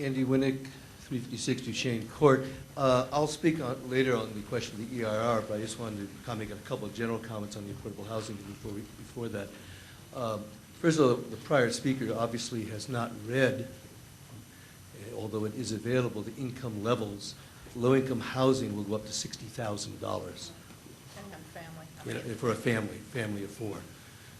Andy Winnick, 356 Duchesne Court. I'll speak later on the question of the EIR, but I just wanted to make a couple of general comments on the affordable housing before that. First of all, the prior speaker obviously has not read, although it is available, the income levels. Low-income housing will go up to $60,000 for a family of four.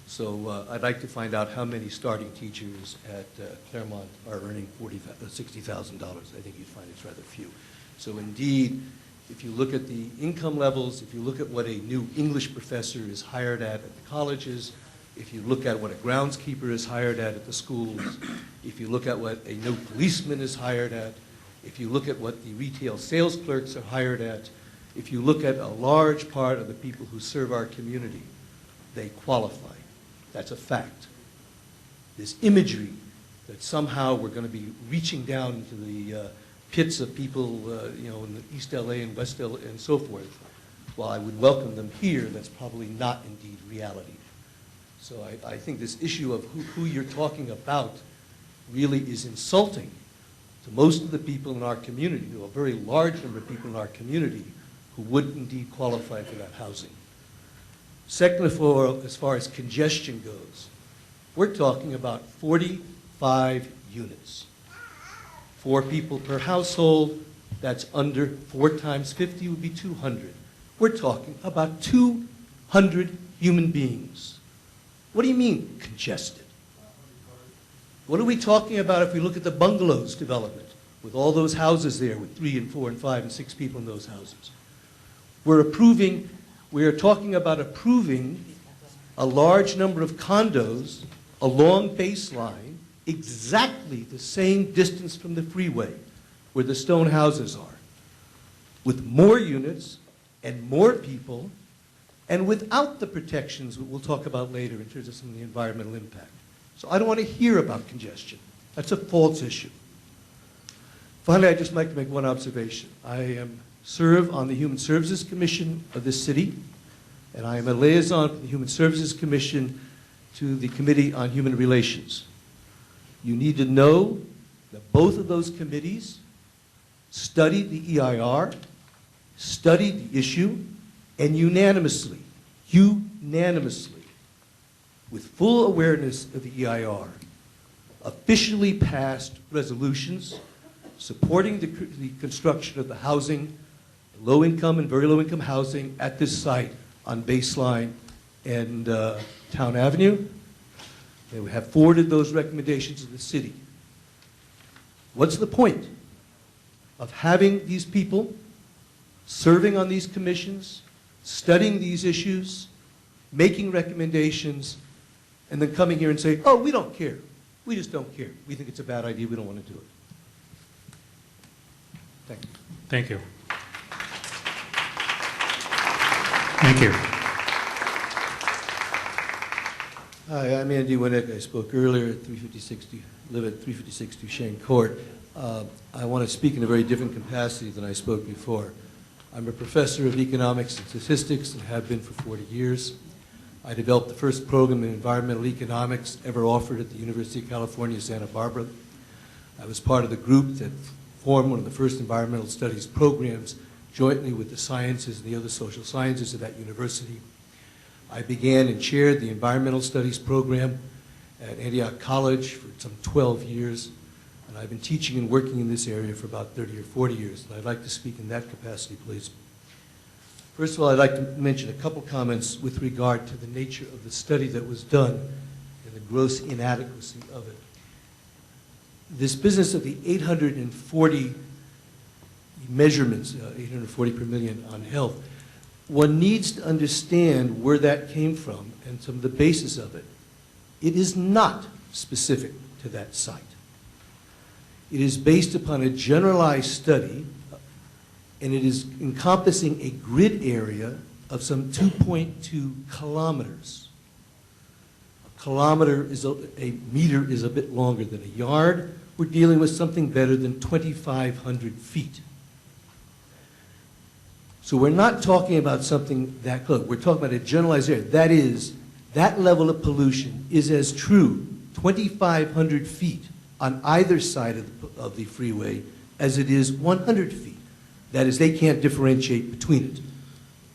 So I'd like to find out how many starting teachers at Claremont are earning $60,000. I think you'd find it's rather few. So indeed, if you look at the income levels, if you look at what a new English professor is hired at the colleges, if you look at what a groundskeeper is hired at the schools, if you look at what a new policeman is hired at, if you look at what the retail sales clerks are hired at, if you look at a large part of the people who serve our community, they qualify. That's a fact. This imagery that somehow we're going to be reaching down into the pits of people, in the East LA and West LA and so forth, while I would welcome them here, that's probably not indeed reality. So I think this issue of who you're talking about really is insulting to most of the people in our community, to a very large number of people in our community who would indeed qualify for that housing. Second, as far as congestion goes, we're talking about 45 units. 4 people per household, that's under 4 times 50 would be 200. We're talking about 200 human beings. What do you mean congested? What are we talking about if we look at the bungalows development with all those houses there with 3 and 4 and 5 and 6 people in those houses? We are talking about approving a large number of condos along Baseline, exactly the same distance from the freeway where the stone houses are, with more units and more people, and without the protections that we'll talk about later in terms of some of the environmental impact. So I don't want to hear about congestion. That's a false issue. Finally, I'd just like to make one observation. I serve on the Human Services Commission of this city, and I am a liaison from the Human Services Commission to the Committee on Human Relations. You need to know that both of those committees studied the EIR, studied the issue, and unanimously, with full awareness of the EIR, officially passed resolutions supporting the construction of the housing, low-income and very low-income housing at this site on Baseline and Town Avenue. They have forwarded those recommendations to the city. What's the point of having these people serving on these commissions, studying these issues, making recommendations, and then coming here and say, oh, we don't care. We just don't care. We think it's a bad idea. We don't want to do it. Thank you. Thank you. Thank you. Hi, I'm Andy Winnick. I spoke earlier at live at 356 Duchesne Court. I want to speak in a very different capacity than I spoke before. I'm a professor of economics and statistics and have been for 40 years. I developed the first program in environmental economics ever offered at the University of California, Santa Barbara. I was part of the group that formed one of the first environmental studies programs jointly with the sciences and the other social sciences of that university. I began and chaired the environmental studies program at Antioch College for some 12 years, and I've been teaching and working in this area for about 30 or 40 years, and I'd like to speak in that capacity, please. First of all, I'd like to mention a couple comments with regard to the nature of the study that was done and the gross inadequacy of it. This business of the 840 measurements, 840 per million on health, one needs to understand where that came from and some of the basis of it. It is not specific to that site. It is based upon a generalized study, and it is encompassing a grid area of some 2.2 kilometers. A meter is a bit longer than a yard. We're dealing with something better than 2,500 feet. So we're not talking about something that close. We're talking about a generalized area. That is, that level of pollution is as true, 2,500 feet, on either side of the freeway as it is 100 feet. That is, they can't differentiate between it.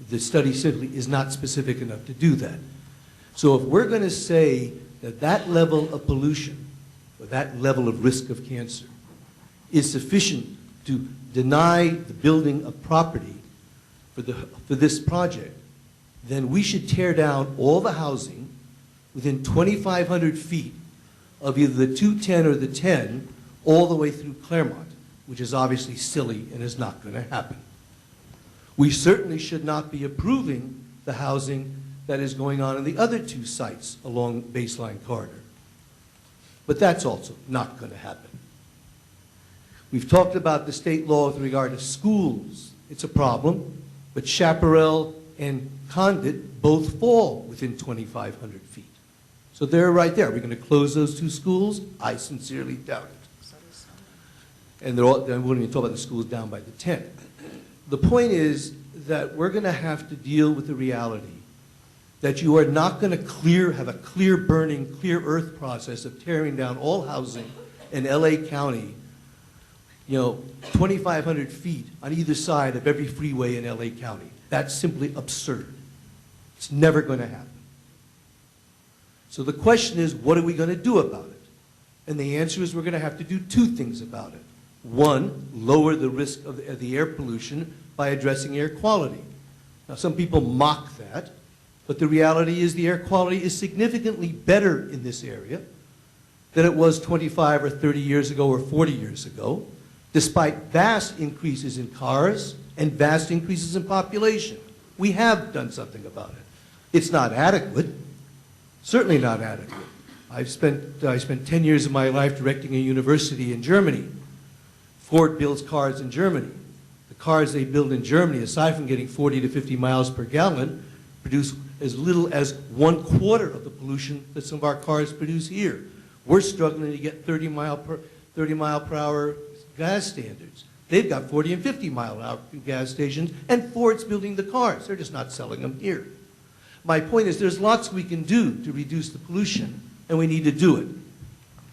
The study simply is not specific enough to do that. So if we're going to say that that level of pollution, or that level of risk of cancer, is sufficient to deny the building of property for this project, then we should tear down all the housing within 2,500 feet of either the 210 or the 10 all the way through Claremont, which is obviously silly and is not going to happen. We certainly should not be approving the housing that is going on in the other two sites along Baseline Corridor. But that's also not going to happen. We've talked about the state law with regard to schools. It's a problem, but Chaparral and Condit both fall within 2,500 feet. So they're right there. Are we going to close those two schools? I sincerely doubt it. And we wouldn't even talk about the schools down by the 10. The point is that we're going to have to deal with the reality that you are not going to have a clear burning, clear earth process of tearing down all housing in LA County, 2,500 feet on either side of every freeway in LA County. That's simply absurd. It's never going to happen. So the question is, what are we going to do about it? And the answer is we're going to have to do two things about it. One, lower the risk of the air pollution by addressing air quality. Now, some people mock that, but the reality is the air quality is significantly better in this area than it was 25 or 30 years ago or 40 years ago, despite vast increases in cars and vast increases in population. We have done something about it. It's not adequate, certainly not adequate. I spent 10 years of my life directing a university in Germany. Ford builds cars in Germany. The cars they build in Germany, aside from getting 40 to 50 miles per gallon, produce as little as 1/4 of the pollution that some of our cars produce here. We're struggling to get 30 mile per hour gas standards. They've got 40 and 50 mile an hour gas stations, and Ford's building the cars. They're just not selling them here. My point is there's lots we can do to reduce the pollution, and we need to do it.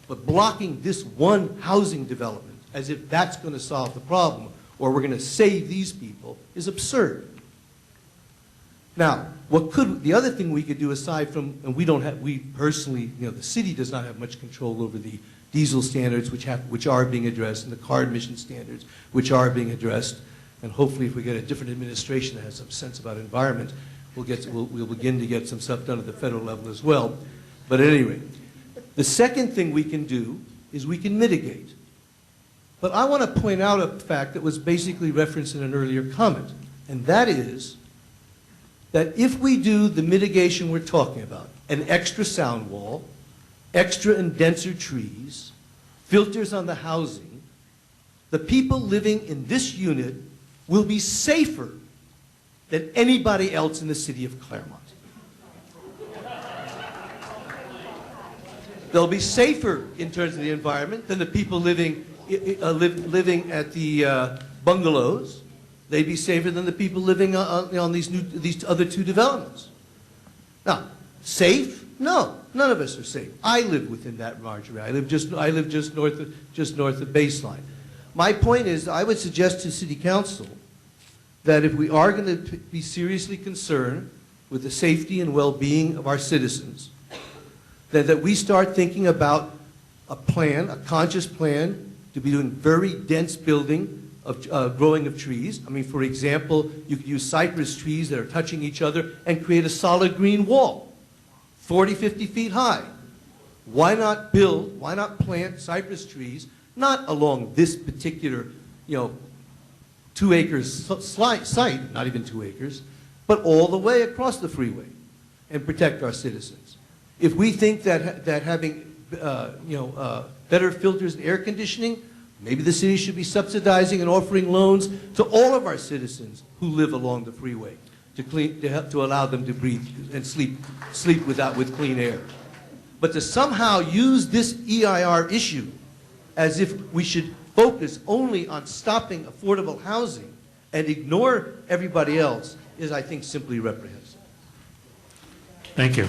But blocking this one housing development as if that's going to solve the problem or we're going to save these people is absurd. Now, the other thing we could do aside from, and we personally, the city does not have much control over the diesel standards which are being addressed and the car emission standards which are being addressed, and hopefully if we get a different administration that has some sense about environment, we'll begin to get some stuff done at the federal level as well. But at any rate, the second thing we can do is we can mitigate. But I want to point out a fact that was basically referenced in an earlier comment, and that is that if we do the mitigation we're talking about, an extra sound wall, extra and denser trees, filters on the housing, the people living in this unit will be safer than anybody else in the city of Claremont. They'll be safer in terms of the environment than the people living at the bungalows. They'd be safer than the people living on these other two developments. Now, safe? No, none of us are safe. I live within that margin. I live just north of Baseline. My point is, I would suggest to City Council that if we are going to be seriously concerned with the safety and well-being of our citizens, that we start thinking about a plan, a conscious plan, to be doing very dense building of growing of trees. I mean, for example, you could use cypress trees that are touching each other and create a solid green wall, 40, 50 feet high. Why not plant cypress trees, not along this particular, 2 acres site, not even 2 acres, but all the way across the freeway and protect our citizens. If we think that having, better filters and air conditioning, maybe the city should be subsidizing and offering loans to all of our citizens who live along the freeway to allow them to breathe and sleep with clean air. But to somehow use this EIR issue as if we should focus only on stopping affordable housing and ignore everybody else is, I think, simply reprehensible. Thank you.